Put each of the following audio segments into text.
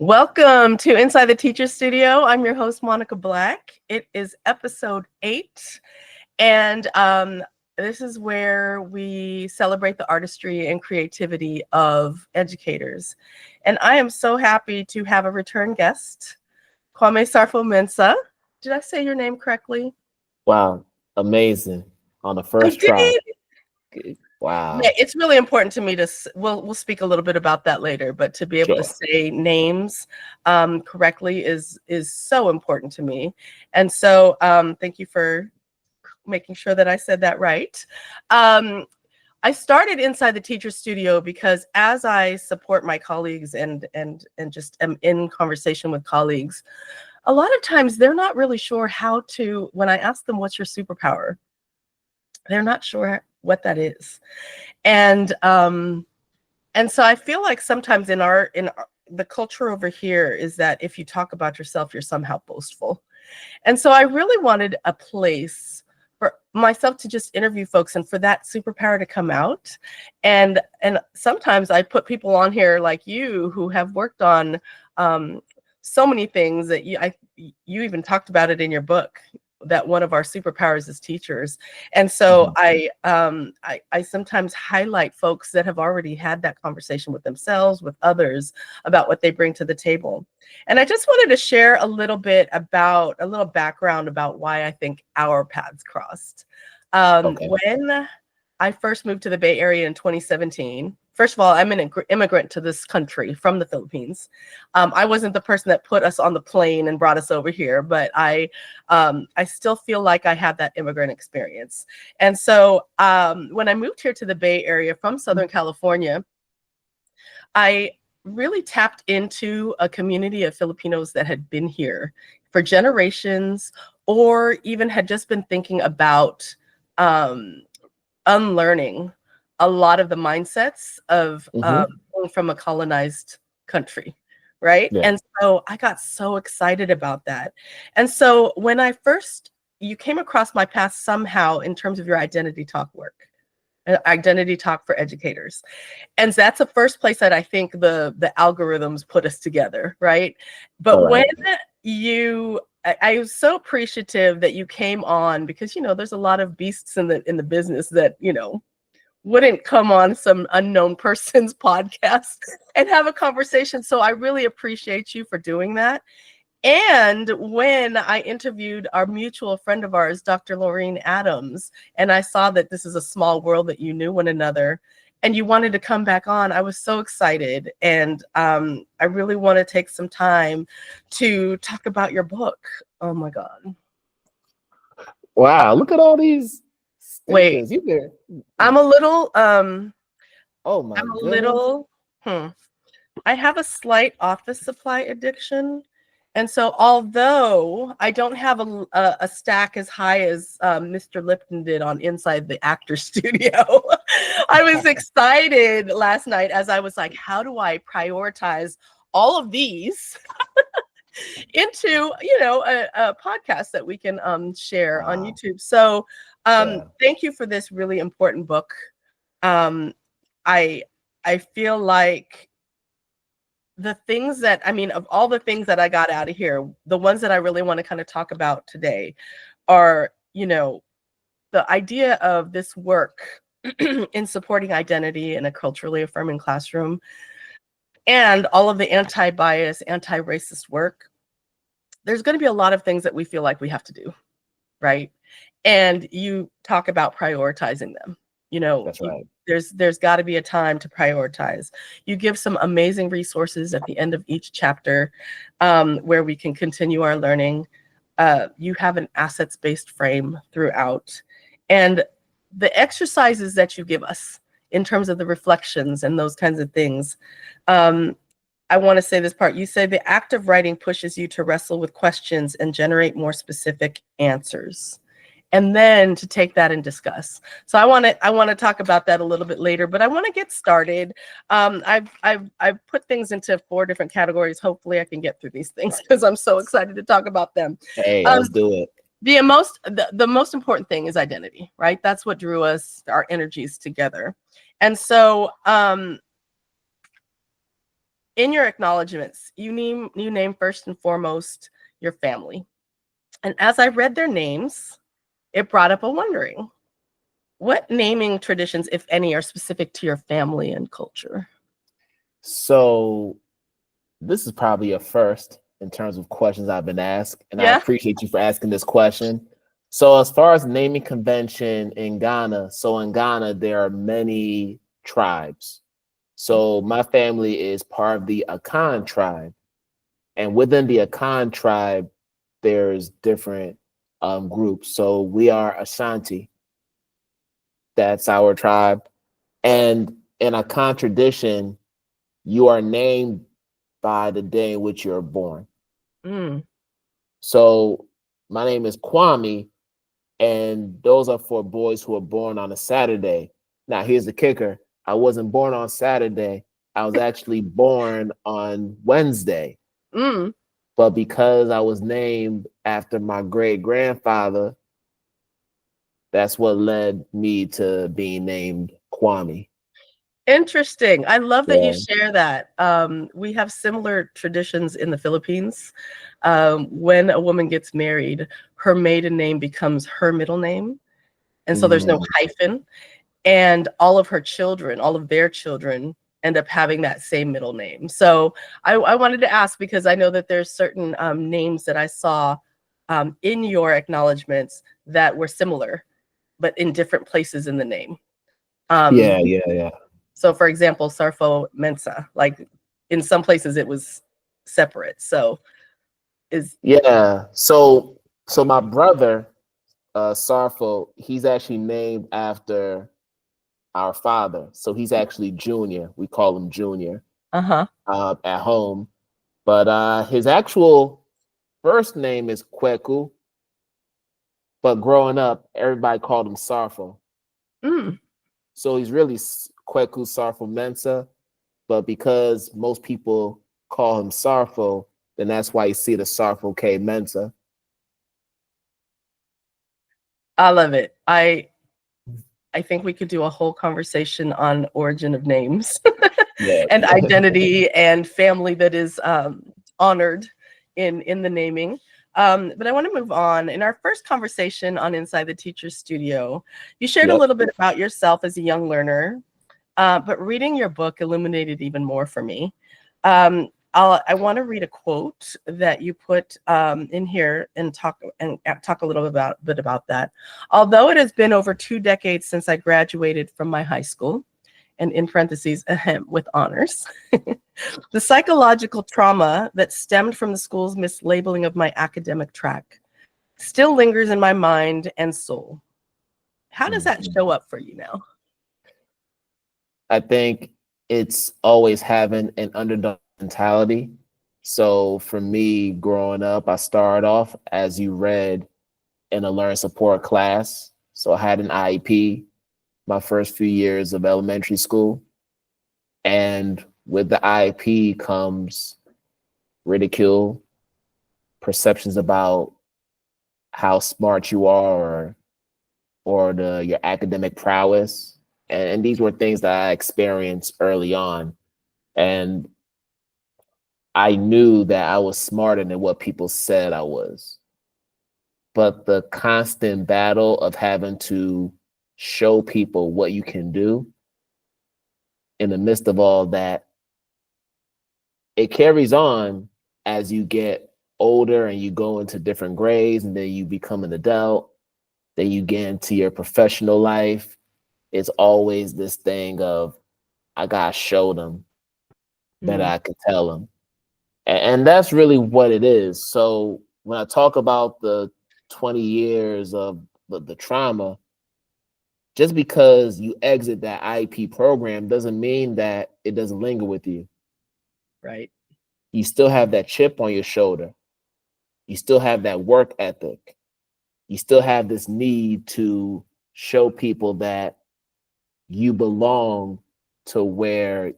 Welcome to Inside the Teacher Studio. I'm your host, Monica Black. It is episode 8, and this is where we celebrate the artistry and creativity of educators. And I am so happy to have a return guest, Kwame Sarfo-Mensah. Did I say your name correctly? Wow, amazing. On the first try. Wow. Yeah, it's really important to me to, we'll speak a little bit about that later, but to be able to say names correctly is so important to me. And so thank you for making sure that I said that right. I started Inside the Teacher Studio because as I support my colleagues and just am in conversation with colleagues, a lot of times they're not really sure how to, when I ask them, what's your superpower? They're not sure what that is. And so I feel like sometimes in the culture over here is that if you talk about yourself, you're somehow boastful. And so I really wanted a place for myself to just interview folks and for that superpower to come out. And sometimes I put people on here like you who have worked on so many things that you even talked about it in your book, that one of our superpowers is teachers. And so I sometimes highlight folks that have already had that conversation with themselves, with others, about what they bring to the table. And I just wanted to share a little background about why I think our paths crossed. When I first moved to the Bay Area in 2017, first of all, I'm an immigrant to this country from the Philippines. I wasn't the person that put us on the plane and brought us over here, but I still feel like I had that immigrant experience. And so when I moved here to the Bay Area from Southern California, I really tapped into a community of Filipinos that had been here for generations, or even had just been thinking about unlearning a lot of the mindsets of from a colonized country, right? Yeah. And so I got so excited about that. And so when you came across my path somehow in terms of your identity talk work, identity talk for educators. And that's the first place that I think the algorithms put us together, right? But when I was so appreciative that you came on, because, there's a lot of beasts in the business that, wouldn't come on some unknown person's podcast and have a conversation. So I really appreciate you for doing that. And when I interviewed our mutual friend of ours, Dr. Laureen Adams, and I saw that this is a small world, that you knew one another and you wanted to come back on, I was so excited. And I really want to take some time to talk about your book. Oh my God. Wow, look at all these. Wait, I'm a little, oh my I'm a little, I have a slight office supply addiction. And so although I don't have a stack as high as Mr. Lipton did on Inside the Actor Studio, I was excited last night as I was like, how do I prioritize all of these into, a podcast that we can share on YouTube. So thank you for this really important book. I feel like the things that, of all the things that I got out of here, the ones that I really want to kind of talk about today are, the idea of this work in supporting identity in a culturally affirming classroom, and all of the anti-bias, anti-racist work. There's going to be a lot of things that we feel like we have to do, right? And you talk about prioritizing them. That's right. There's got to be a time to prioritize. You give some amazing resources at the end of each chapter where we can continue our learning. You have an assets-based frame throughout. And the exercises that you give us in terms of the reflections and those kinds of things, I want to say this part. You say the act of writing pushes you to wrestle with questions and generate more specific answers, and then to take that and discuss. So I want to talk about that a little bit later, but I want to get started. I've put things into 4 different categories. Hopefully I can get through these things because I'm so excited to talk about them. Hey, let's do it. The most important thing is identity, right? That's what drew our energies together. And so in your acknowledgments, you name first and foremost your family. And as I read their names, it brought up a wondering. What naming traditions, if any, are specific to your family and culture? So this is probably a first in terms of questions I've been asked, and I appreciate you for asking this question. So as far as naming convention in Ghana, there are many tribes. So my family is part of the Akan tribe, and within the Akan tribe, there's different groups. So we are Ashanti. That's our tribe. And in Akan tradition, you are named by the day in which you're born. So my name is Kwame, and those are for boys who are born on a Saturday. Now, here's the kicker. I wasn't born on Saturday. I was actually born on Wednesday. But because I was named after my great-grandfather, that's what led me to being named Kwame. Interesting. I love that you share that. We have similar traditions in the Philippines. When a woman gets married, her maiden name becomes her middle name. And so there's no hyphen. And all of their children end up having that same middle name. So I wanted to ask, because I know that there's certain names that I saw in your acknowledgments that were similar, but in different places in the name. Yeah. So for example, Sarfo-Mensah, like in some places it was separate. So So my brother, Sarfo, he's actually named after our father. So he's actually Junior. We call him Junior at home. But his actual first name is Kweku. But growing up, everybody called him Sarfo. So he's really Kweku Sarfo-Mensah. But because most people call him Sarfo, then that's why you see the Sarfo K Mensah. I love it. I think we could do a whole conversation on origin of names and identity and family that is honored in the naming. But I want to move on. In our first conversation on Inside the Teacher's Studio, you shared a little bit about yourself as a young learner, but reading your book illuminated even more for me. I want to read a quote that you put in here and talk a little bit about that. Although it has been over 2 decades since I graduated from my high school, and in parentheses, with honors, the psychological trauma that stemmed from the school's mislabeling of my academic track still lingers in my mind and soul. How does that show up for you now? I think it's always having an underdog mentality. So for me, growing up, I started off, as you read, in a learn support class. So I had an IEP my first few years of elementary school. And with the IEP comes ridicule, perceptions about how smart you are or your academic prowess. And these were things that I experienced early on. And I knew that I was smarter than what people said I was. But the constant battle of having to show people what you can do in the midst of all that, it carries on as you get older and you go into different grades, and then you become an adult, then you get into your professional life. It's always this thing of, I gotta show them that I can tell them. And that's really what it is. So when I talk about the 20 years of the trauma, just because you exit that IEP program doesn't mean that it doesn't linger with you. Right. You still have that chip on your shoulder. You still have that work ethic. You still have this need to show people that you belong to where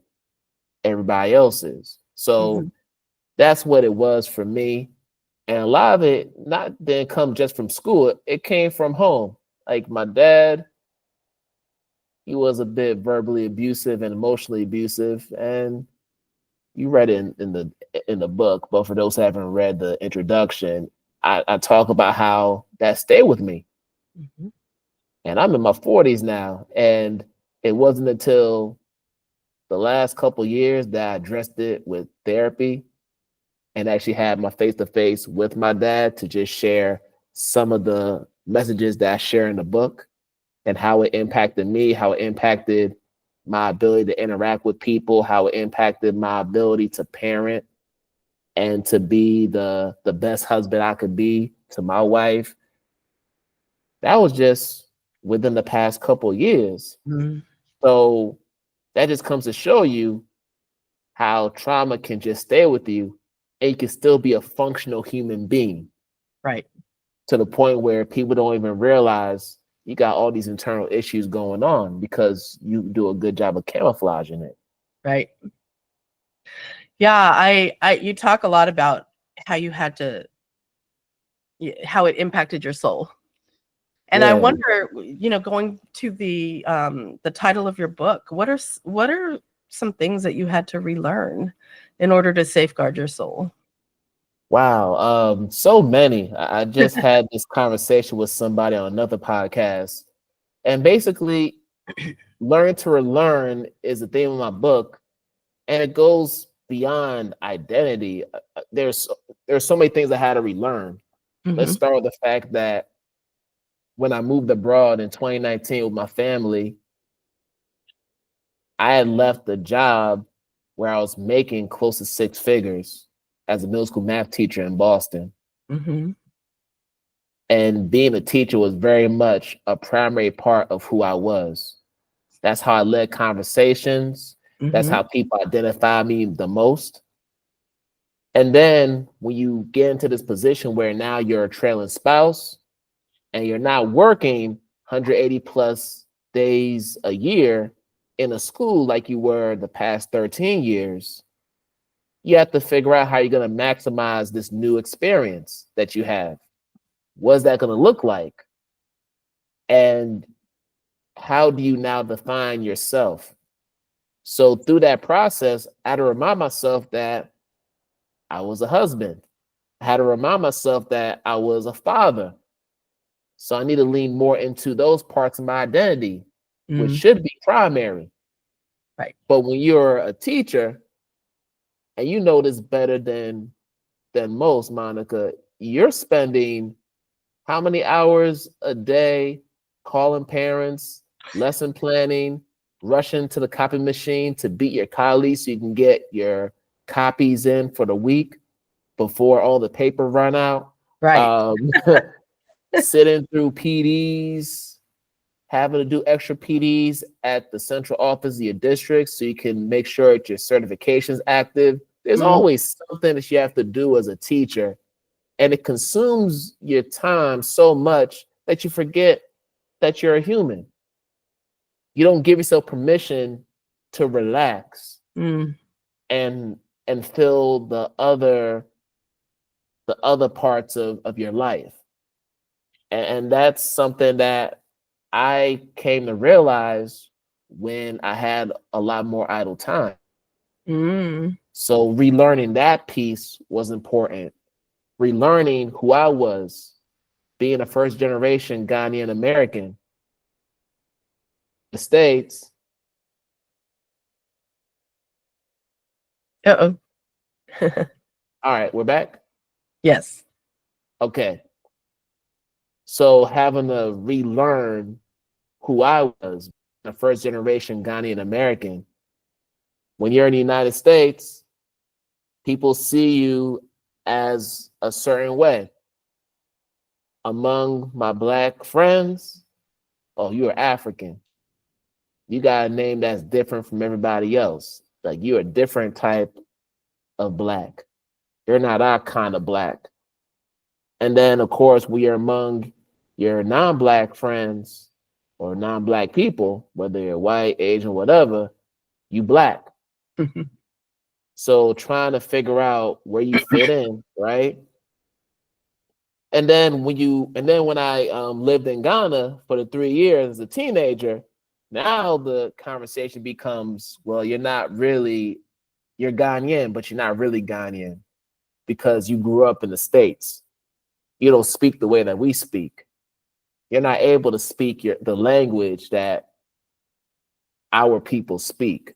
everybody else is. So that's what it was for me. And a lot of it didn't come just from school. It came from home. Like my dad, he was a bit verbally abusive and emotionally abusive. And you read it in the book, but for those who haven't read the introduction, I talk about how that stayed with me. Mhm. And I'm in my 40s now. And it wasn't until the last couple years that I addressed it with therapy and actually had my face-to-face with my dad to just share some of the messages that I share in the book and how it impacted me, how it impacted my ability to interact with people, how it impacted my ability to parent and to be the best husband I could be to my wife. That was just within the past couple of years. Mhm. So that just comes to show you how trauma can just stay with you and you can still be a functional human being Right. to the point where people don't even realize you got all these internal issues going on because you do a good job of camouflaging it. Right. Yeah, you talk a lot about how you had to how it impacted your soul. And I Yeah. wonder, going to the title of your book, what are some things that you had to relearn in order to safeguard your soul? Wow. So many. I just had this conversation with somebody on another podcast. And basically, learn to relearn is the theme of my book. And it goes beyond identity. There's so many things I had to relearn. Let's Mhm. start with the fact that when I moved abroad in 2019 with my family, I had left a job where I was making close to six figures as a middle school math teacher in Boston. Mhm. And being a teacher was very much a primary part of who I was. That's how I led conversations. That's Mhm. how people identify me the most. And then when you get into this position where now you're a trailing spouse and you're not working 180 plus days a year in a school like you were the past 13 years, you have to figure out how you're going to maximize this new experience that you have. What's that going to look like? And how do you now define yourself? So through that process, I had to remind myself that I was a husband. I had to remind myself that I was a father. So I need to lean more into those parts of my identity, which Mm. should be primary. Right. But when you're a teacher, and you know this better than most, Monica, you're spending how many hours a day calling parents, lesson planning, rushing to the copy machine to beat your colleagues so you can get your copies in for the week before all the paper run out. Right. Um, sitting through PDs, having to do extra PDs at the central office of your district so you can make sure that your certification's active. There's Mm. always something that you have to do as a teacher, and it consumes your time so much that you forget that you're a human. You don't give yourself permission to relax Mm. and feel the other parts of your life. And that's something that I came to realize when I had a lot more idle time. Mm. So relearning that piece was important. Relearning who I was, being a first generation Ghanaian American, the States. Uh-oh. All right, we're back. Yes. Okay. So having to relearn who I was, a first generation Ghanaian American. When you're in the United States, people see you as a certain way. Among my Black friends, oh, you're African. You got a name that's different from everybody else. Like you're a different type of Black. You're not our kind of Black. And then, of course, we are among your non-Black friends or non-Black people, whether you're white, Asian, whatever, you Black. So trying to figure out where you fit in, right? And then when I lived in Ghana for the 3 years as a teenager, now the conversation becomes, well, you're not really you're Ghanaian, but you're not really Ghanaian because you grew up in the States. You don't speak the way that we speak. You're not able to speak the language that our people speak.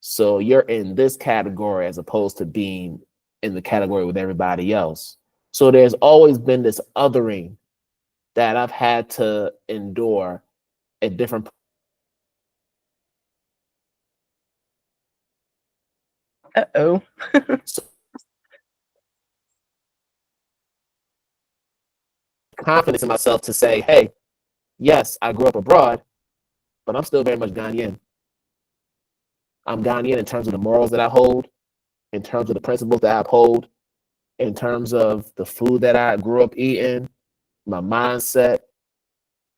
So you're in this category as opposed to being in the category with everybody else. So there's always been this othering that I've had to endure at different. Uh-oh. Confidence in myself to say, hey, yes, I grew up abroad, but I'm still very much Ghanaian. I'm Ghanaian in terms of the morals that I hold, in terms of the principles that I uphold, in terms of the food that I grew up eating, my mindset,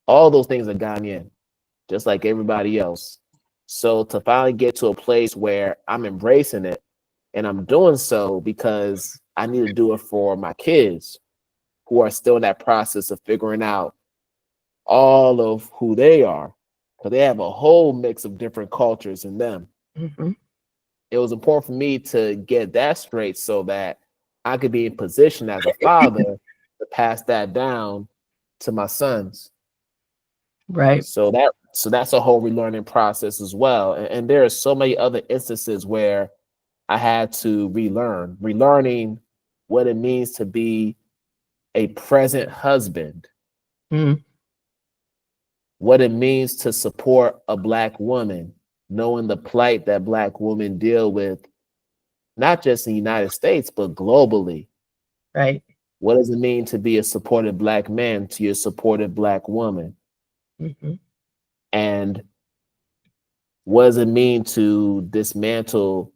all those things are Ghanaian, just like everybody else. So to finally get to a place where I'm embracing it, and I'm doing so because I need to do it for my kids who are still in that process of figuring out all of who they are, because they have a whole mix of different cultures in them. Mm-hmm. It was important for me to get that straight so that I could be in position as a father to pass that down to my sons. Right. So that's a whole relearning process as well. And there are so many other instances where I had to relearning what it means to be a present husband, Mm. what it means to support a Black woman, knowing the plight that Black women deal with, not just in the United States, but globally. Right. What does it mean to be a supported Black man to your supported Black woman? Mm-hmm. And what does it mean to dismantle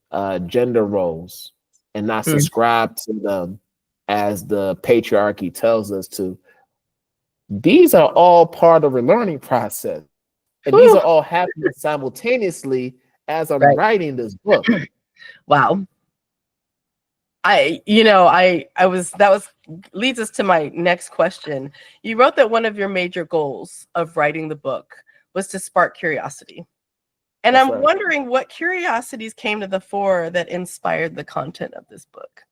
gender roles and not subscribe to them as the patriarchy tells us to? These are all part of a learning process. And these Whew. are all happening simultaneously as I'm Right. writing this book. Wow. That leads us to my next question. You wrote that one of your major goals of writing the book was to spark curiosity. And That's I'm right. wondering what curiosities came to the fore that inspired the content of this book.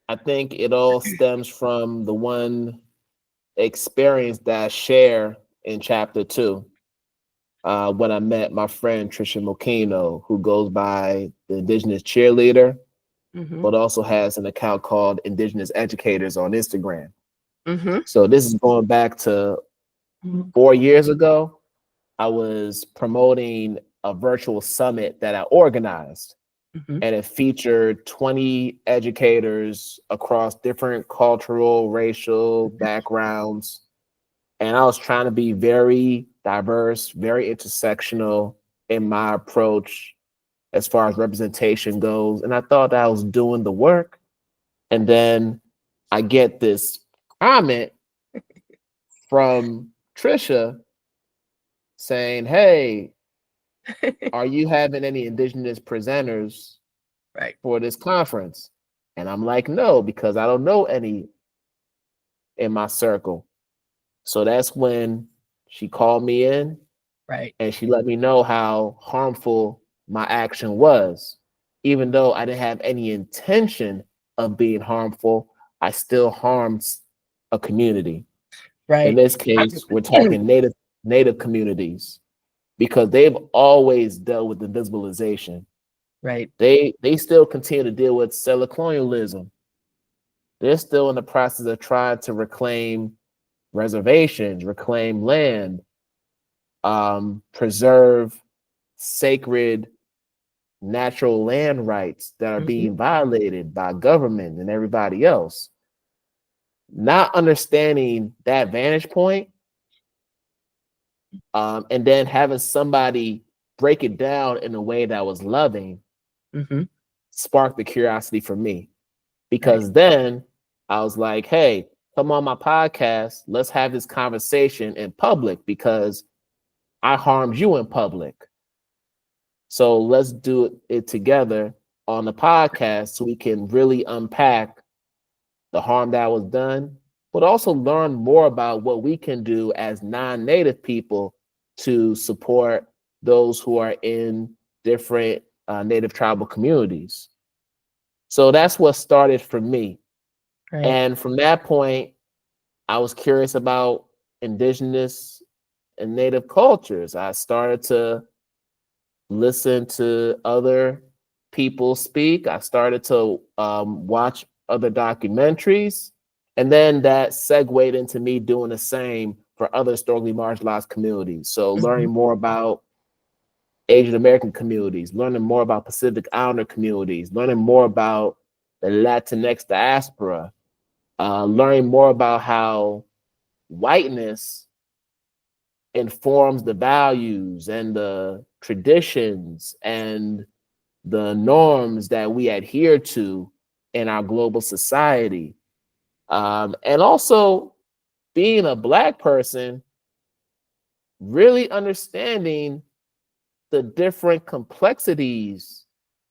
I think it all stems from the one experience that I share in chapter 2. When I met my friend Trisha Mokino, who goes by the Indigenous Cheerleader, Mm-hmm. but also has an account called Indigenous Educators on Instagram. Mm-hmm. So this is going back to 4 years ago. I was promoting a virtual summit that I organized, Mm-hmm. and it featured 20 educators across different cultural, racial backgrounds. And I was trying to be very diverse, very intersectional in my approach as far as representation goes. And I thought I was doing the work. And then I get this comment from Trisha saying, hey, are you having any Indigenous presenters Right. for this conference? And I'm like, no, because I don't know any in my circle. So that's when she called me in. Right. And she let me know how harmful my action was. Even though I didn't have any intention of being harmful, I still harmed a community. Right. In this case, we're talking native communities, because they've always dealt with invisibilization. Right. They still continue to deal with settler colonialism. They're still in the process of trying to reclaim reservations, reclaim land, preserve sacred natural land rights that are being violated by government and everybody else. Not understanding that vantage point, and then having somebody break it down in a way that was loving, sparked the curiosity for me. Because then I was like, hey, come on my podcast. Let's have this conversation in public, because I harmed you in public. So let's do it together on the podcast so we can really unpack the harm that was done, but also learn more about what we can do as non-native people to support those who are in different native tribal communities. So that's what started for me. Right. And from that point, I was curious about indigenous and native cultures. I started to listen to other people speak. I started to watch other documentaries. And then that segued into me doing the same for other historically marginalized communities. So learning more about Asian American communities, learning more about Pacific Islander communities, learning more about the Latinx diaspora, learning more about how whiteness informs the values and the traditions and the norms that we adhere to in our global society. And also being a Black person, really understanding the different complexities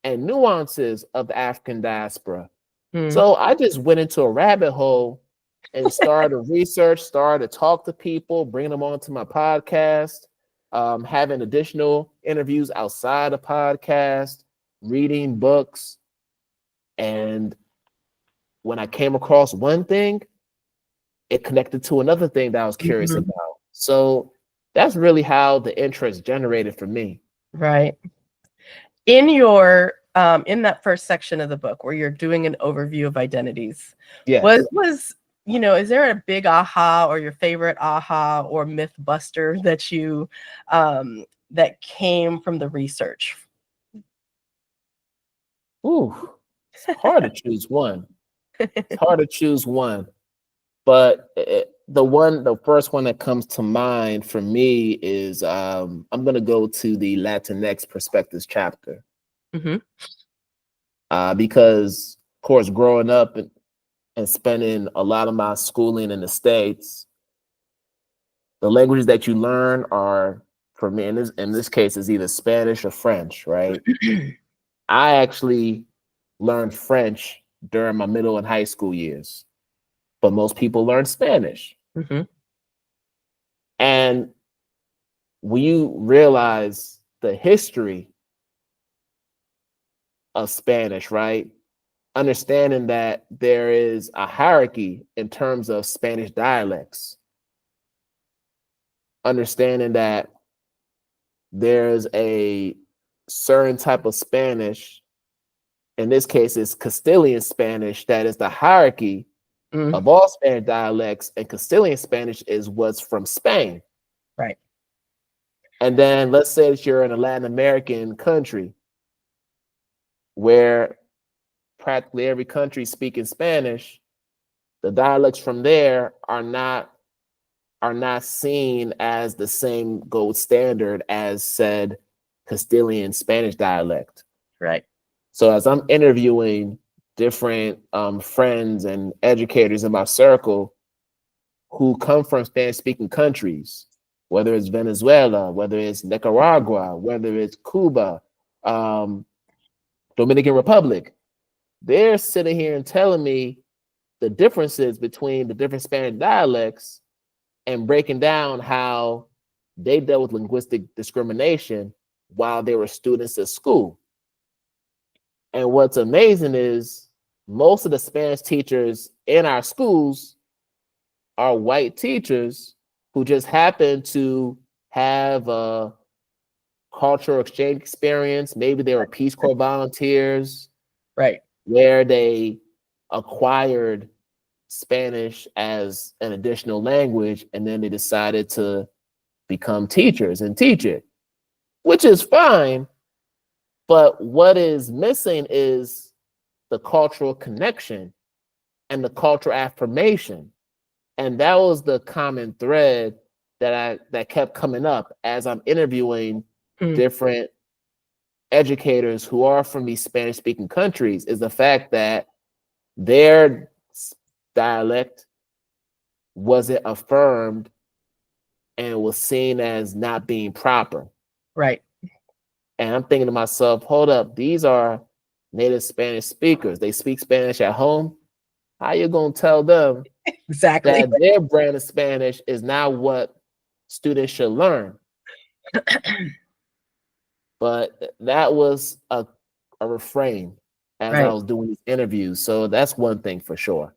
and nuances of the African diaspora. So I just went into a rabbit hole and started to research, started to talk to people, bring them onto my podcast, having additional interviews outside the podcast, reading books. And when I came across one thing, it connected to another thing that I was curious about. So that's really how the interest generated for me. Right. In your in that first section of the book where you're doing an overview of identities, Yes. was is there a big aha or your favorite aha or myth buster that you that came from the research? Ooh, it's hard to choose one. It's hard to choose one. But the first one that comes to mind for me is I'm going to go to the Latinx perspectives chapter. Because, of course, growing up and spending a lot of my schooling in the States, the languages that you learn are, for me, in this case, is either Spanish or French, right? I actually learned French during my middle and high school years, but most people learn Spanish. And when you realize the history of Spanish, right? Understanding that there is a hierarchy in terms of Spanish dialects, understanding that there's a certain type of Spanish, in this case, it's Castilian Spanish, that is the hierarchy of all Spanish dialects, and Castilian Spanish is what's from Spain. Right. And then let's say that you're in a Latin American country where practically every country speaking Spanish, the dialects from there are not seen as the same gold standard as said Castilian Spanish dialect. Right. So as I'm interviewing different friends and educators in my circle who come from Spanish-speaking countries, whether it's Venezuela, whether it's Nicaragua, whether it's Cuba, Dominican Republic, they're sitting here and telling me the differences between the different Spanish dialects and breaking down how they dealt with linguistic discrimination while they were students at school. And what's amazing is most of the Spanish teachers in our schools are white teachers who just happen to have a cultural exchange experience. Maybe they were Peace Corps volunteers, right, where they acquired Spanish as an additional language, and then they decided to become teachers and teach it, which is fine. But what is missing is the cultural connection and the cultural affirmation. And that was the common thread that kept coming up as I'm interviewing different educators who are from these Spanish-speaking countries, is the fact that their dialect wasn't affirmed and was seen as not being proper. Right. And I'm thinking to myself, hold up, these are native Spanish speakers. They speak Spanish at home. How you gonna tell them exactly that their brand of Spanish is not what students should learn? but that was a refrain as I Right. was doing these interviews. So that's one thing for sure.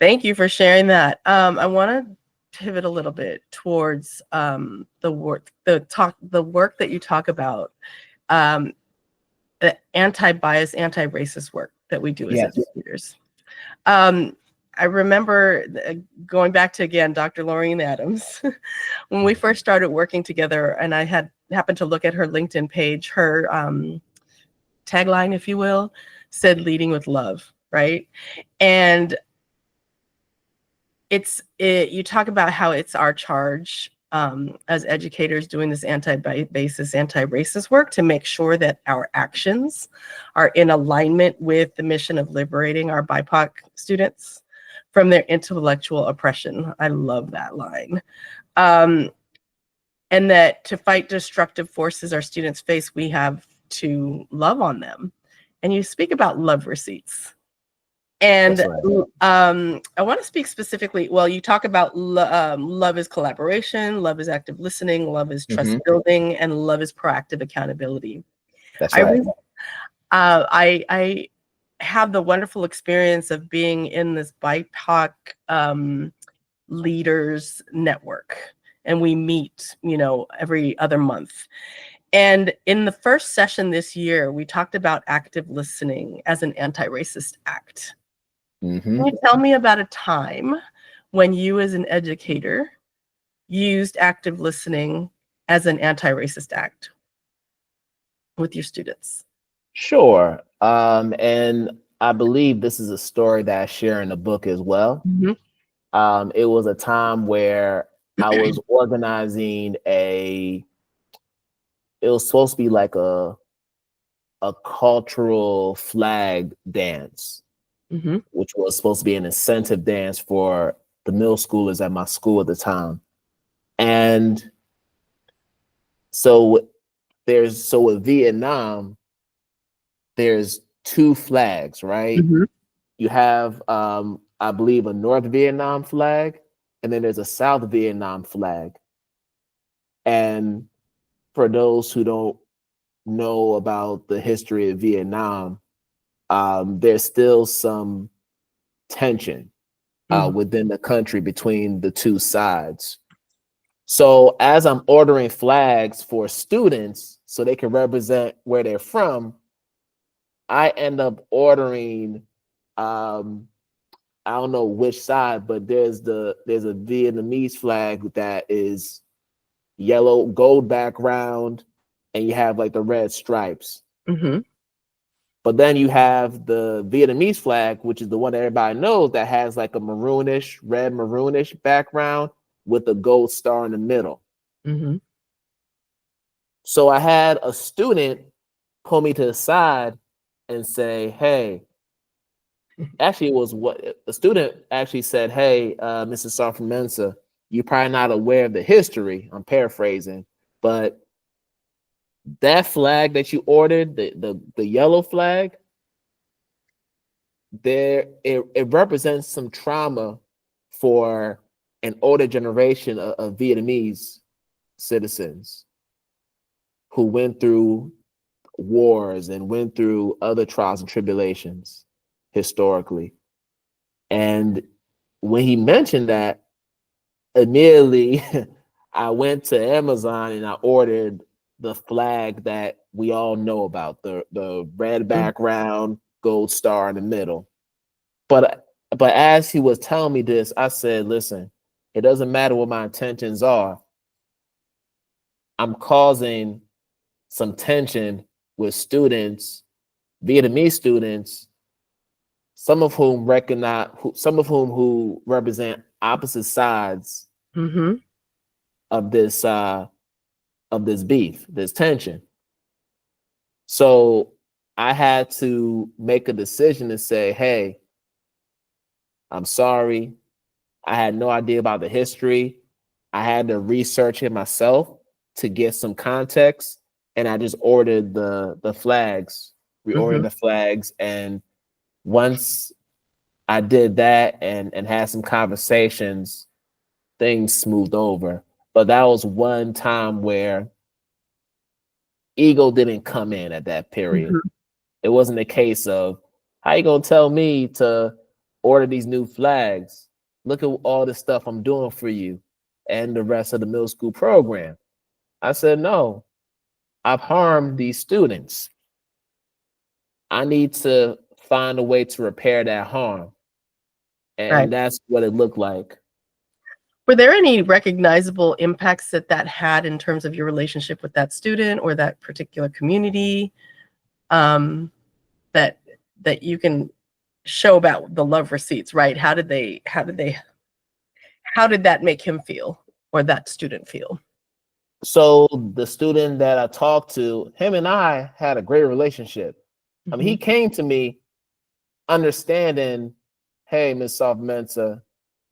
Thank you for sharing that. I want to pivot a little bit towards the work that you talk about, the anti-bias, anti-racist work that we do as Yes. educators. I remember going back to, again, Dr. Laureen Adams, when we first started working together, and I happened to look at her LinkedIn page, her tagline, if you will, said leading with love, right? And you talk about how it's our charge as educators doing this anti-bias, anti-racist work to make sure that our actions are in alignment with the mission of liberating our BIPOC students from their intellectual oppression. I love that line. And that to fight destructive forces our students face, we have to love on them. And you speak about love receipts. And Right. I want to speak specifically, well, you talk about love is collaboration, love is active listening, love is trust building, and love is proactive accountability. That's right. I have the wonderful experience of being in this BIPOC leaders network, and we meet, every other month. And in the first session this year, we talked about active listening as an anti-racist act. Can you tell me about a time when you as an educator used active listening as an anti-racist act with your students? Sure. And I believe this is a story that I share in the book as well. It was a time where I was organizing it was supposed to be like a cultural flag dance, which was supposed to be an incentive dance for the middle schoolers at my school at the time. And so with Vietnam, there's two flags, right? You have, I believe, a North Vietnam flag, and then there's a South Vietnam flag. And for those who don't know about the history of Vietnam, there's still some tension within the country between the two sides. So as I'm ordering flags for students so they can represent where they're from, I end up ordering, I don't know which side, but there's a Vietnamese flag that is yellow, gold background, and you have like the red stripes. But then you have the Vietnamese flag, which is the one that everybody knows, that has like a red maroonish background with a gold star in the middle. So I had a student pull me to the side and say, hey, actually it was what the student actually said, hey, Mr. Sarfo-Mensah, you're probably not aware of the history, I'm paraphrasing, but that flag that you ordered, the yellow flag, it represents some trauma for an older generation of Vietnamese citizens who went through wars and went through other trials and tribulations historically. And when he mentioned that, immediately I went to Amazon and I ordered the flag that we all know about, the red background, gold star in the middle. But as he was telling me this, I said, listen, it doesn't matter what my intentions are. I'm causing some tension with students, Vietnamese students, some of whom who represent opposite sides of this beef, this tension. So I had to make a decision to say, hey, I'm sorry. I had no idea about the history. I had to research it myself to get some context. And I just ordered the flags, reordered the flags. And once I did that and had some conversations, things smoothed over. But that was one time where ego didn't come in at that period. Mhm. It wasn't a case of, how you gonna tell me to order these new flags? Look at all the stuff I'm doing for you and the rest of the middle school program. I said, no, I've harmed these students. I need to find a way to repair that harm. Right. And that's what it looked like. Were there any recognizable impacts that that had in terms of your relationship with that student or that particular community, that that you can show about the love receipts, right? How did that make him feel or that student feel? So the student that I talked to, him and I had a great relationship. I mean, he Mhm. came to me understanding, hey, Ms. Sarfo-Mensah,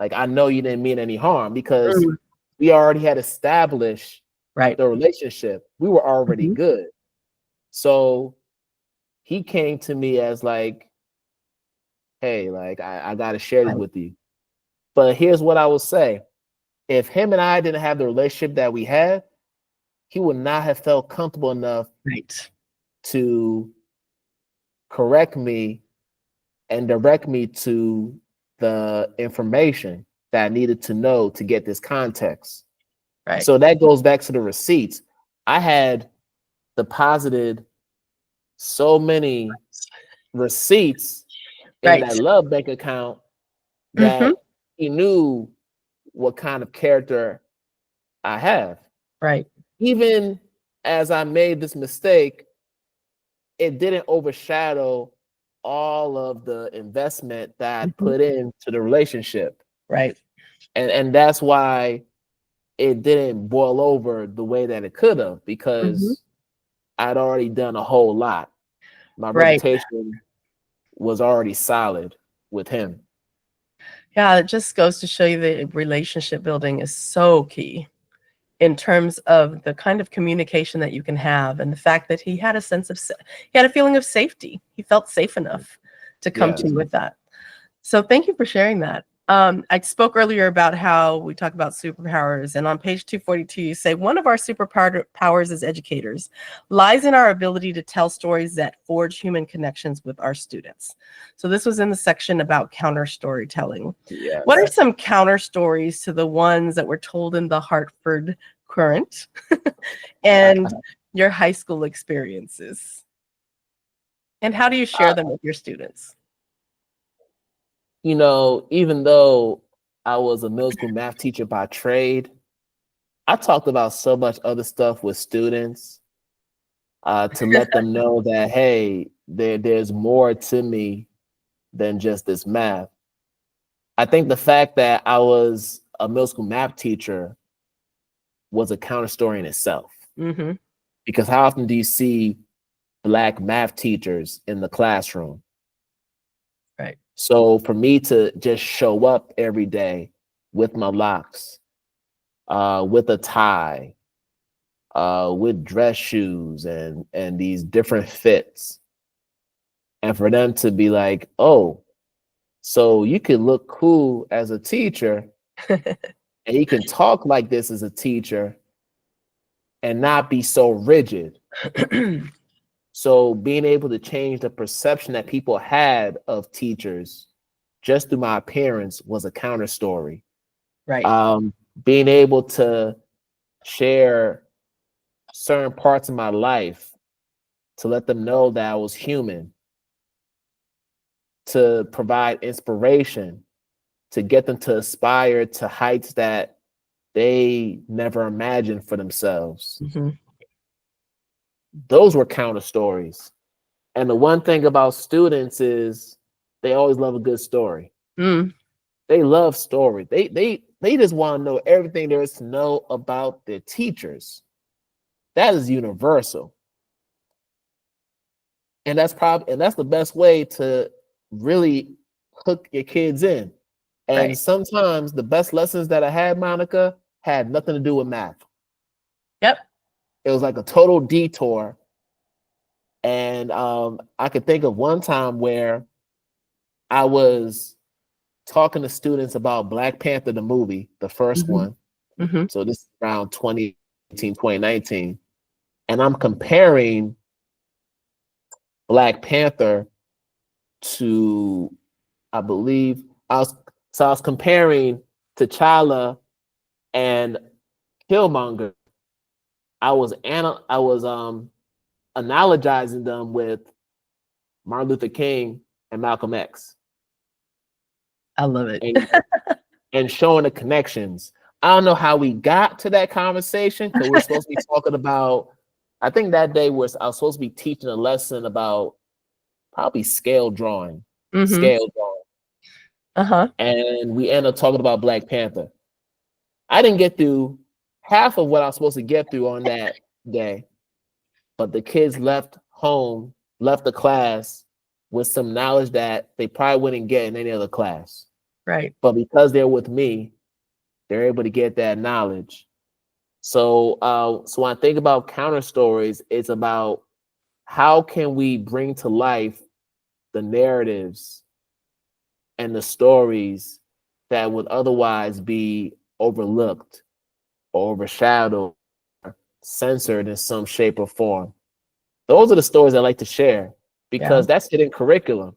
like, I know you didn't mean any harm, because Mm, we already had established right. the relationship. We were already Mhm. good. So he came to me as like, hey, like, I got to share this Right. with you. But here's what I will say. If him and I didn't have the relationship that we had, he would not have felt comfortable enough Right. to correct me and direct me to the information that I needed to know to get this context. Right. So that goes back to the receipts. I had deposited so many receipts in Right. that love bank account Mhm. that he knew what kind of character I have. Right. Even as I made this mistake, it didn't overshadow all of the investment that I Mhm. put into the relationship. Right. And that's why it didn't boil over the way that it could have, Mhm. because I'd already done a whole lot. My Right. reputation was already solid with him. Yeah, it just goes to show you that relationship building is so key in terms of the kind of communication that you can have and the fact that he had a he had a feeling of safety. He felt safe enough to come to Yes. you with that. So thank you for sharing that. I spoke earlier about how we talk about superpowers, and on page 242, you say one of our superpowers as educators lies in our ability to tell stories that forge human connections with our students. So this was in the section about counter storytelling. What are Yes. some counter stories to the ones that were told in the Hartford Current and your high school experiences? And how do you share them with your students? Even though I was a middle school math teacher by trade, I talked about so much other stuff with students, to let them know that, hey, there's more to me than just this math. I think the fact that I was a middle school math teacher was a counter story in itself. Mm-hmm. Because how often do you see Black math teachers in the classroom? Right. So for me to just show up every day with my locks, with a tie, with dress shoes and these different fits, and for them to be like, oh, so you can look cool as a teacher and you can talk like this as a teacher and not be so rigid. So being able to change the perception that people had of teachers just through my appearance was a counter story. Right. Being able to share certain parts of my life to let them know that I was human, to provide inspiration, to get them to aspire to heights that they never imagined for themselves. Mm-hmm. Those were counter stories. And the one thing about students is they always love a good story. Mm. They love story. They just want to know everything there is to know about their teachers. That is universal. And that's the best way to really hook your kids in. And Right. sometimes the best lessons that I had, Monica, had nothing to do with math. Yep. It was like a total detour. And I could think of one time where I was talking to students about Black Panther, the movie, the first Mm-hmm. one. Mm-hmm. So this is around 2018, 2019. And I'm comparing Black Panther to, I believe, I was comparing T'Challa and Killmonger. I was analogizing them with Martin Luther King and Malcolm X. I love it. And showing the connections. I don't know how we got to that conversation, because we're supposed to be talking about, I think that day I was supposed to be teaching a lesson about probably scale drawing. Scale drawing. And we ended up talking about Black Panther. I didn't get through half of what I was supposed to get through on that day, but the kids left the class with some knowledge that they probably wouldn't get in any other class. Right. But because they're with me, they're able to get that knowledge. So when I think about counter stories, it's about how can we bring to life the narratives and the stories that would otherwise be overlooked or overshadowed, or censored in some shape or form. Those are the stories I like to share, because that's hidden curriculum.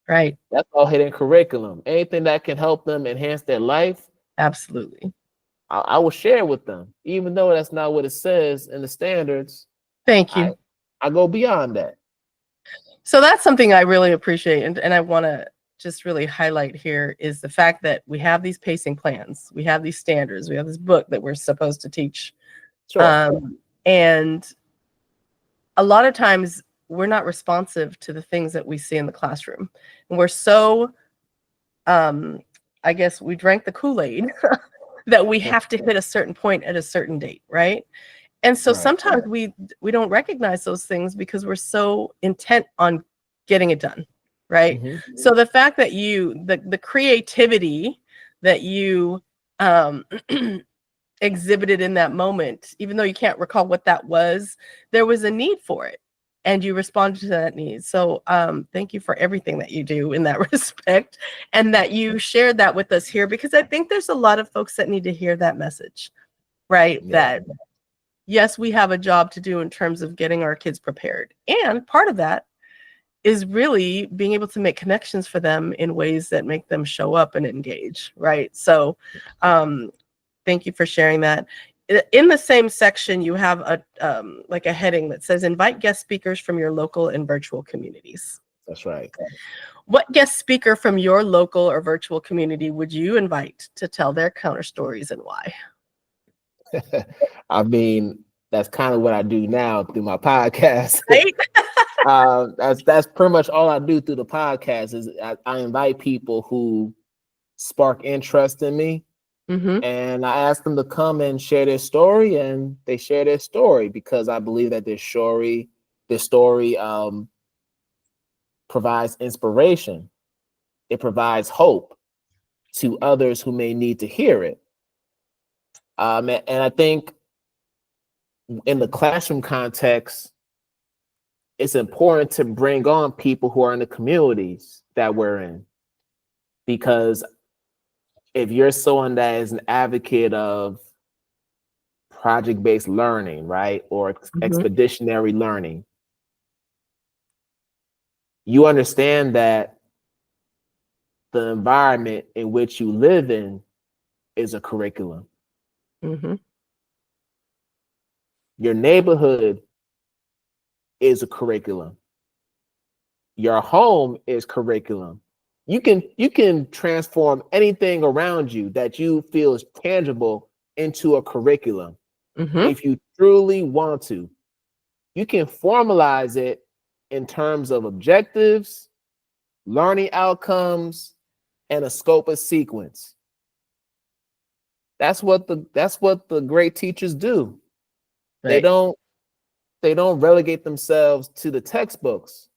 Right. That's all hidden curriculum. Anything that can help them enhance their life. Absolutely. I will share with them, even though that's not what it says in the standards. Thank you. I go beyond that. So that's something I really appreciate. And I want to just really highlight here is the fact that we have these pacing plans. We have these standards. We have this book that we're supposed to teach. Sure. And a lot of times we're not responsive to the things that we see in the classroom. And we're so, I guess we drank the Kool-Aid that we have to hit a certain point at a certain date, right? And so sometimes we don't recognize those things because we're so intent on getting it done, right? So the fact that the creativity that you exhibited in that moment, even though you can't recall what that was, there was a need for it, and you responded to that need. So thank you for everything that you do in that respect, and that you shared that with us here, because I think there's a lot of folks that need to hear that message, right? That yes, we have a job to do in terms of getting our kids prepared. And part of that is really being able to make connections for them in ways that make them show up and engage, right? So thank you for sharing that. In the same section, you have like a heading that says invite guest speakers from your local and virtual communities. That's right. What guest speaker from your local or virtual community would you invite to tell their counter stories, and why? I mean, that's kind of what I do now through my podcast. Right? That's pretty much all I do through the podcast is I invite people who spark interest in me, and I ask them to come and share their story, and they share their story because I believe that their story provides inspiration. It provides hope to others who may need to hear it. And I think in the classroom context, it's important to bring on people who are in the communities that we're in. Because if you're someone that is an advocate of project-based learning, right, or expeditionary learning, you understand that the environment in which you live in is a curriculum. Your neighborhood is a curriculum. Your home is curriculum. You can transform anything around you that you feel is tangible into a curriculum. If you truly want to. You can formalize it in terms of objectives, learning outcomes, and a scope of sequence. That's what the great teachers do. Right. They don't relegate themselves to the textbooks.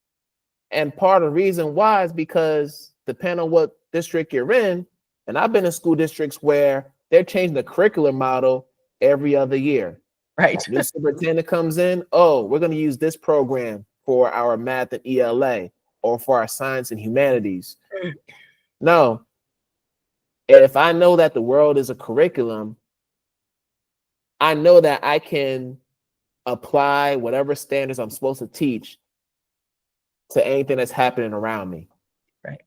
And part of the reason why is because depending on what district you're in, and I've been in school districts where they're changing the curriculum model every other year. Right. New superintendent comes in, oh, we're going to use this program for our math and ELA or for our science and humanities. No. If I know that the world is a curriculum, I know that I can apply whatever standards I'm supposed to teach to anything that's happening around me. Right.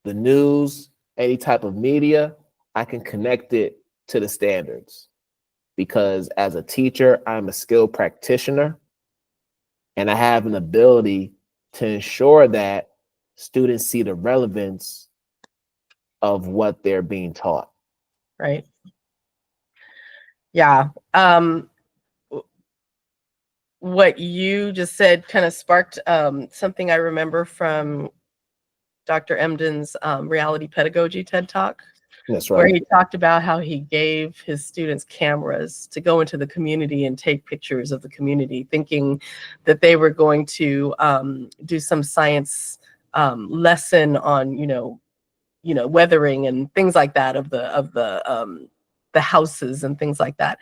The news, any type of media, I can connect it to the standards because as a teacher, I'm a skilled practitioner and I have an ability to ensure that students see the relevance of what they're being taught. Right. Yeah. What you just said kind of sparked something I remember from Dr. Emden's reality pedagogy TED Talk. That's Where right. he talked about how he gave his students cameras to go into the community and take pictures of the community, thinking that they were going to do some science lesson on, weathering and things like that of the houses and things like that.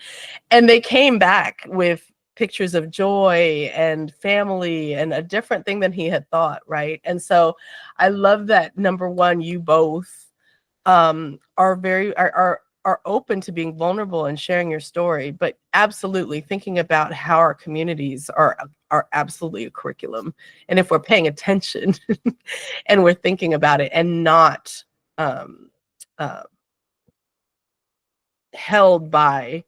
And they came back with pictures of joy and family and a different thing than he had thought, right? And so I love that, number one, you both are open to being vulnerable and sharing your story, but absolutely thinking about how our communities are absolutely a curriculum. And if we're paying attention and we're thinking about it and not uh, held by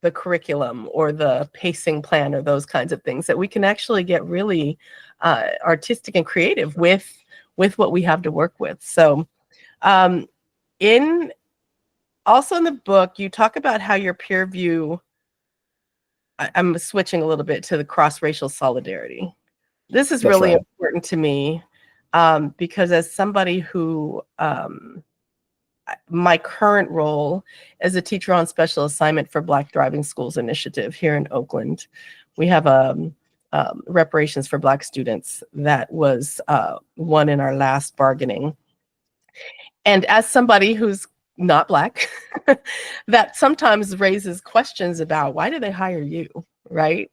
the curriculum or the pacing plan or those kinds of things, that we can actually get really artistic and creative with what we have to work with. So in also in the book, you talk about how your peer review, I'm switching a little bit to the cross-racial solidarity. This is That's really right. important to me because as somebody who, my current role as a teacher on special assignment for Black Thriving Schools initiative here in Oakland, we have reparations for Black students that was won in our last bargaining. And as somebody who's not Black, that sometimes raises questions about why do they hire you, right?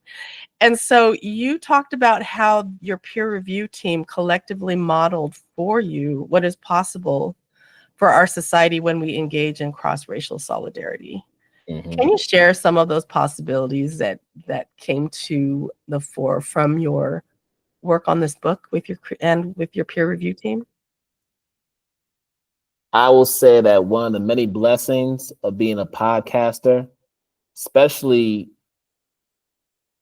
And so you talked about how your peer review team collectively modeled for you what is possible for our society when we engage in cross-racial solidarity. Mm-hmm. Can you share some of those possibilities that came to the fore from your work on this book with your peer review team? I will say that one of the many blessings of being a podcaster, especially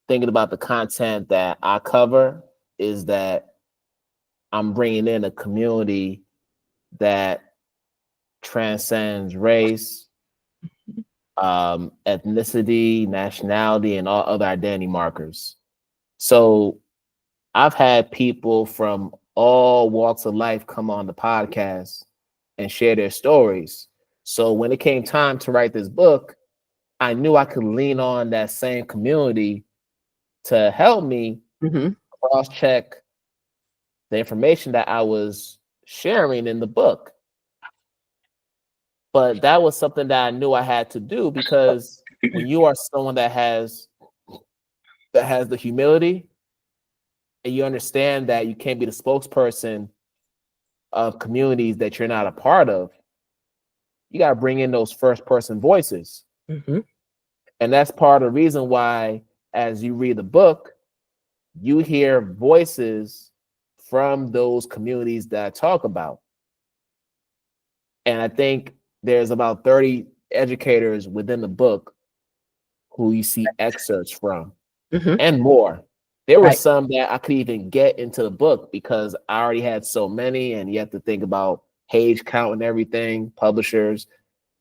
thinking about the content that I cover, is that I'm bringing in a community that transcends race, ethnicity, nationality, and all other identity markers. So I've had people from all walks of life come on the podcast and share their stories. So when it came time to write this book, I knew I could lean on that same community to help me cross-check the information that I was sharing in the book. But that was something that I knew I had to do because when you are someone that has the humility and you understand that you can't be the spokesperson of communities that you're not a part of, you got to bring in those first person voices. And that's part of the reason why, as you read the book, you hear voices from those communities that I talk about. And I think there's about 30 educators within the book who you see excerpts from and more. There were some that I could even get into the book because I already had so many, and you have to think about page count and everything, publishers.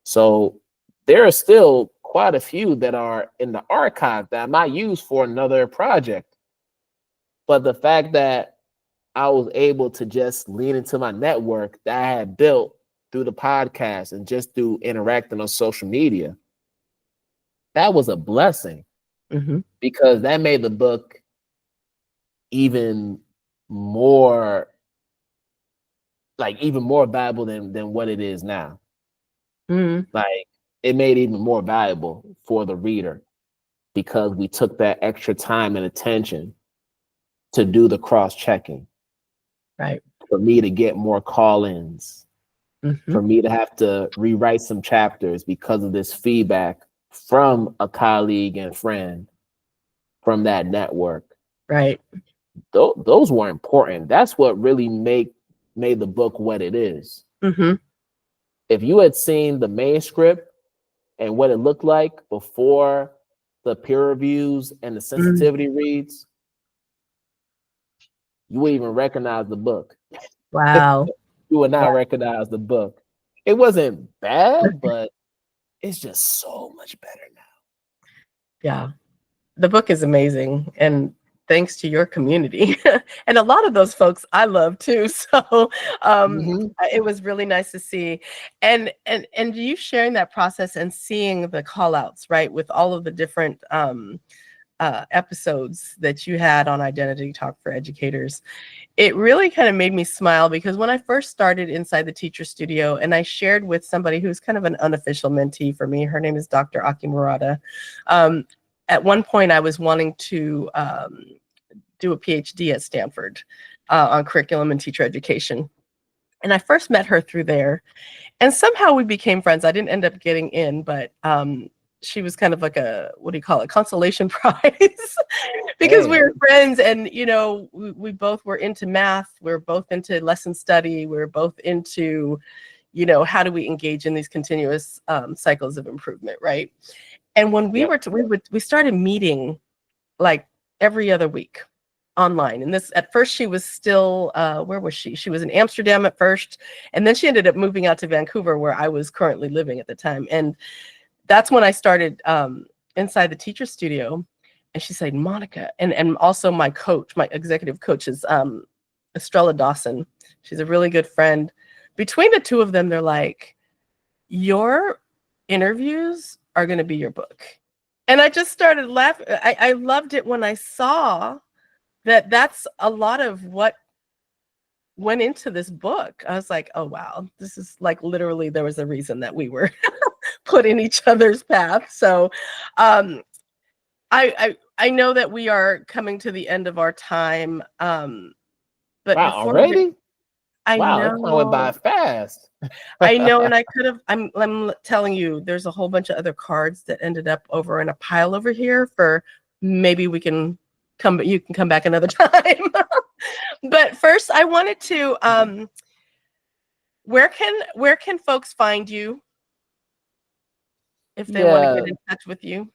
So there are still quite a few that are in the archive that I might use for another project. But the fact that I was able to just lean into my network that I had built through the podcast and just through interacting on social media, that was a blessing because that made the book even more valuable than what it is now. Like it made it even more valuable for the reader because we took that extra time and attention to do the cross-checking. Right. For me to get more call-ins, for me to have to rewrite some chapters because of this feedback from a colleague and friend. from that network. Right. Those were important. That's what really made the book what it is. Mm-hmm. If you had seen the manuscript and what it looked like before the peer reviews and the sensitivity reads, you wouldn't even recognize the book. Wow. You would not recognize the book. It wasn't bad, but it's just so much better now. Yeah. The book is amazing. And thanks to your community. And a lot of those folks I love too. So it was really nice to see. And you sharing that process and seeing the call outs, right, with all of the different episodes that you had on Identity Talk for Educators. It really kind of made me smile because when I first started inside the teacher studio and I shared with somebody who's kind of an unofficial mentee for me, her name is Dr. Aki Murata. At one point I was wanting to do a PhD at Stanford on curriculum and teacher education. And I first met her through there. And somehow we became friends. I didn't end up getting in, but she was kind of like a, what do you call it, consolation prize because we were friends. And, you know, we both were into math. We were both into lesson study. We were both into, you know, how do we engage in these continuous cycles of improvement, right? And when we we started meeting like every other week online. And this, at first she was still, where was she? She was in Amsterdam at first. And then she ended up moving out to Vancouver where I was currently living at the time. And that's when I started inside the teacher studio. And she said, Monica, and also my coach, my executive coach is Estrella Dawson. She's a really good friend. Between the two of them, they're like, your interviews are going to be your book. And I just started laughing. I loved it when I saw that that's a lot of what went into this book. I was like, oh, wow, this is like literally there was a reason that we were put in each other's path. So I know that we are coming to the end of our time. But wow, before already? I Wow, know. that time went by fast. I know, and I could have, I'm telling you, there's a whole bunch of other cards that ended up over in a pile over here for maybe we can come, you can come back another time. But first I wanted to, where can folks find you if they want to get in touch with you?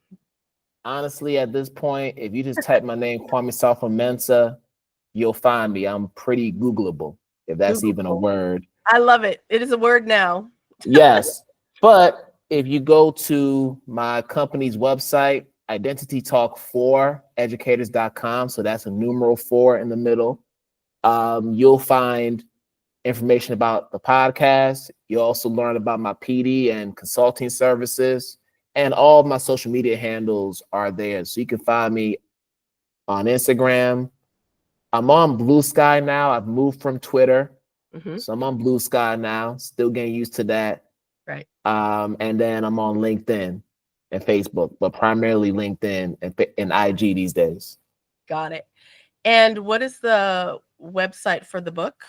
Honestly, at this point, if you just type my name, Kwame Sarfo-Mensah, you'll find me. I'm pretty Googleable, if that's even a word. I love it. It is a word now. Yes. But if you go to my company's website, identitytalk4educators.com, so that's a numeral 4 in the middle, you'll find information about the podcast. You'll also learn about my PD and consulting services, and all of my social media handles are there. So you can find me on Instagram. I'm on Blue Sky now. I've moved from Twitter. So I'm on Blue Sky now, still getting used to that. Right. And then I'm on LinkedIn and Facebook, but primarily LinkedIn and IG these days. Got it. And what is the website for the book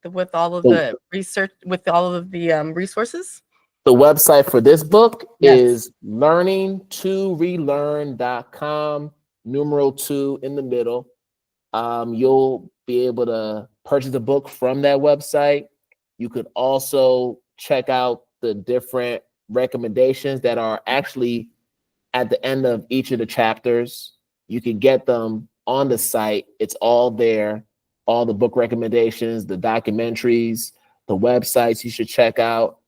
with all of the research, with all of the resources? The website for this book is learning2relearn.com, numeral 2 in the middle. You'll be able to purchase the book from that website. You could also check out the different recommendations that are actually at the end of each of the chapters. You can get them on the site. It's all there. All the book recommendations, the documentaries, the websites you should check out,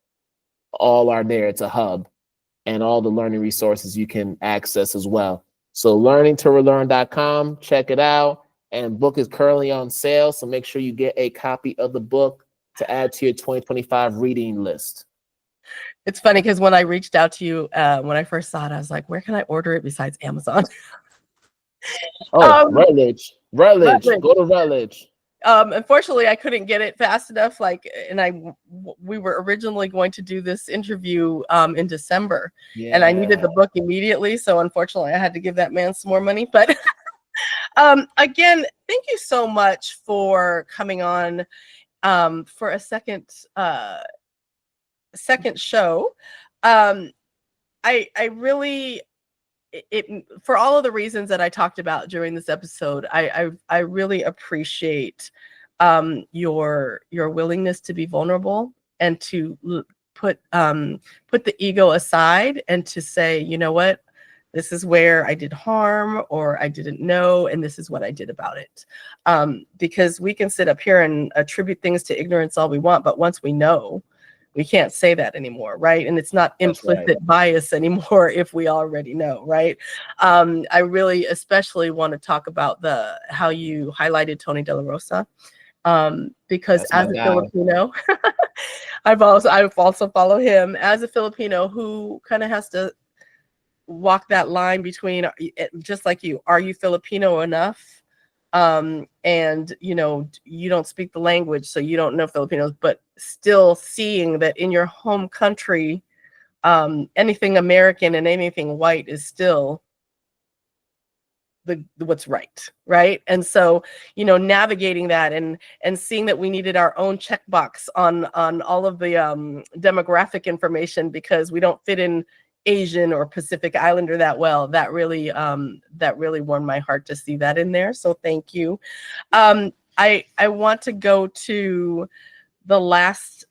all are there. It's a hub, and all the learning resources you can access as well. So learning2relearn.com, check it out. And book is currently on sale, so make sure you get a copy of the book to add to your 2025 reading list. It's funny because when I reached out to you, when I first saw it, I was like, where can I order it besides Amazon? Rutledge. Go to Rutledge. Unfortunately, I couldn't get it fast enough. We were originally going to do this interview in December, and I needed the book immediately. So unfortunately, I had to give that man some more money. But again, thank you so much for coming on for a second show. I really for all of the reasons that I talked about during this episode, I really appreciate your willingness to be vulnerable and to put the ego aside and to say, you know what, this is where I did harm or I didn't know, and this is what I did about it. Because we can sit up here and attribute things to ignorance all we want, but once we know, we can't say that anymore, right? And it's not implicit bias anymore if we already know, right? I really especially want to talk about how you highlighted Tony De La Rosa, because as a Filipino, I've also follow him as a Filipino who kind of has to walk that line between, just like you, are you Filipino enough? And you know, you don't speak the language, so you don't know Filipinos, but still seeing that in your home country, anything American and anything white is still what's right? And so, you know, navigating that and seeing that we needed our own checkbox on all of the demographic information because we don't fit in Asian or Pacific Islander that well. That really warmed my heart to see that in there. So thank you. I want to go to the last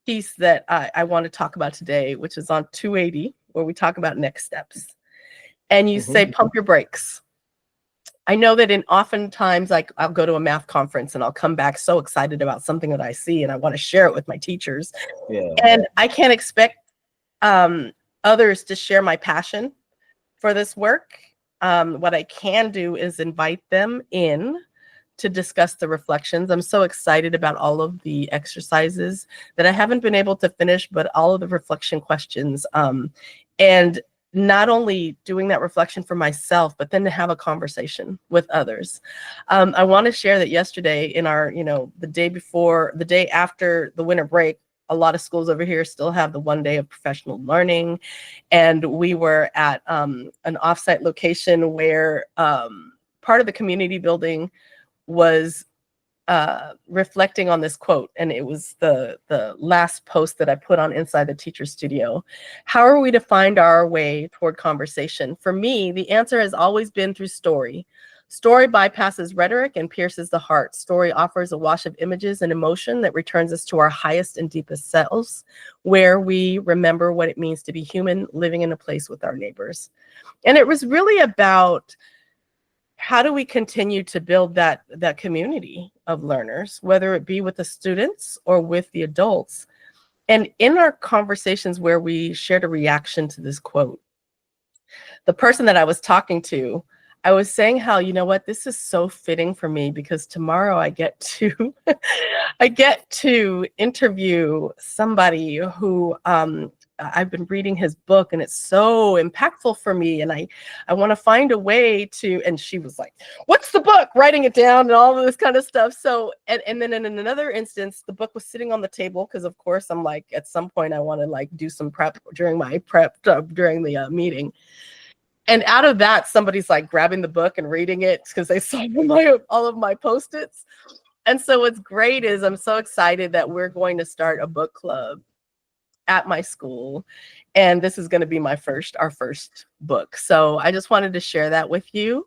piece that I want to talk about today, which is on 280, where we talk about next steps. And you say, pump your brakes. I know that oftentimes, like, I'll go to a math conference and I'll come back so excited about something that I see and I want to share it with my teachers. Yeah. And I can't expect others to share my passion for this work. What I can do is invite them in to discuss the reflections. I'm so excited about all of the exercises that I haven't been able to finish, but all of the reflection questions. And not only doing that reflection for myself, but then to have a conversation with others. I want to share that yesterday in our, you know, the day after the winter break, a lot of schools over here still have the 1 day of professional learning. And we were at an offsite location where part of the community building was reflecting on this quote, and it was the last post that I put on Inside the Teacher Studio. How are we to find our way toward conversation? For me, the answer has always been through story. Story bypasses rhetoric and pierces the heart. Story offers a wash of images and emotion that returns us to our highest and deepest selves, where we remember what it means to be human, living in a place with our neighbors. And it was really about how do we continue to build that community of learners, whether it be with the students or with the adults. And in our conversations where we shared a reaction to this quote, the person that I was talking to, I was saying how, you know what, this is so fitting for me because tomorrow I get to interview somebody who I've been reading his book and it's so impactful for me. And I want to find a way to, and she was like, what's the book? Writing it down and all of this kind of stuff. So, and then in another instance, the book was sitting on the table because of course I'm like, at some point I want to like do some prep during during the meeting. And out of that, somebody's like grabbing the book and reading it because they saw all of my Post-its. And so what's great is I'm so excited that we're going to start a book club at my school. And this is going to be our first book. So I just wanted to share that with you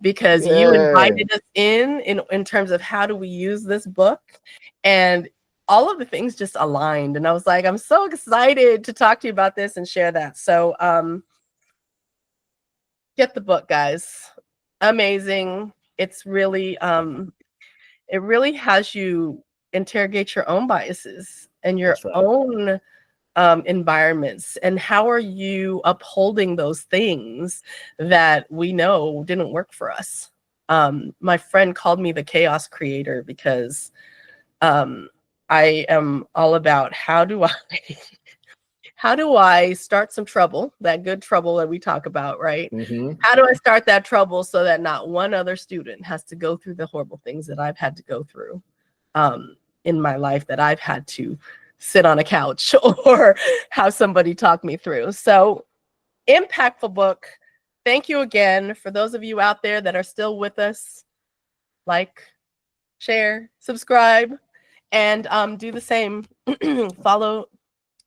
because you invited us in terms of how do we use this book. And all of the things just aligned. And I was like, I'm so excited to talk to you about this and share that. So get the book, guys. Amazing. It's really, it really has you interrogate your own biases and your own environments, and how are you upholding those things that we know didn't work for us. My friend called me the chaos creator because I am all about how do I start some trouble, that good trouble that we talk about, right? How do I start that trouble so that not one other student has to go through the horrible things that I've had to go through in my life, that I've had to sit on a couch or have somebody talk me through. So impactful book. Thank you again. For those of you out there that are still with us, like, share, subscribe, and do the same. Follow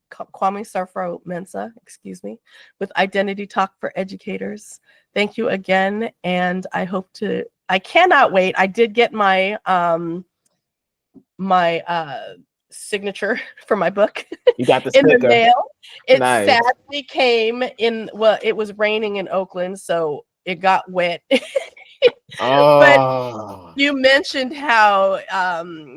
Kwame Sarfo-Mensah, excuse me, with Identity Talk for Educators. Thank you again, and I cannot wait. I did get my signature for my book You got the in the sticker. mail. It Nice. sadly came in, well, it was raining in Oakland, so it got wet. But you mentioned how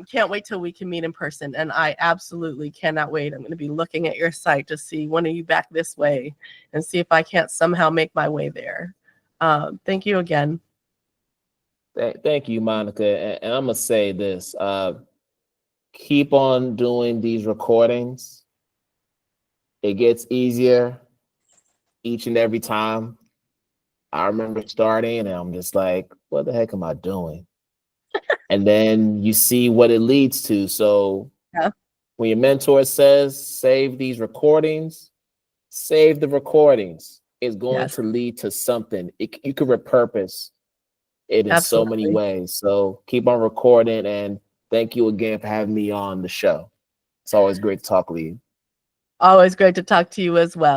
can't wait till we can meet in person, and I absolutely cannot wait. I'm going to be looking at your site to see when are you back this way and see if I can't somehow make my way there. Thank you again. Thank you, Monica. And I'm going to say this. Keep on doing these recordings. It gets easier each and every time. I remember starting and I'm just like, what the heck am I doing? And then you see what it leads to. So when your mentor says, save these recordings, save the recordings. It's going to lead to something. You could repurpose it in so many ways. So keep on recording, and thank you again for having me on the show. It's always great to talk with you. Always great to talk to you as well.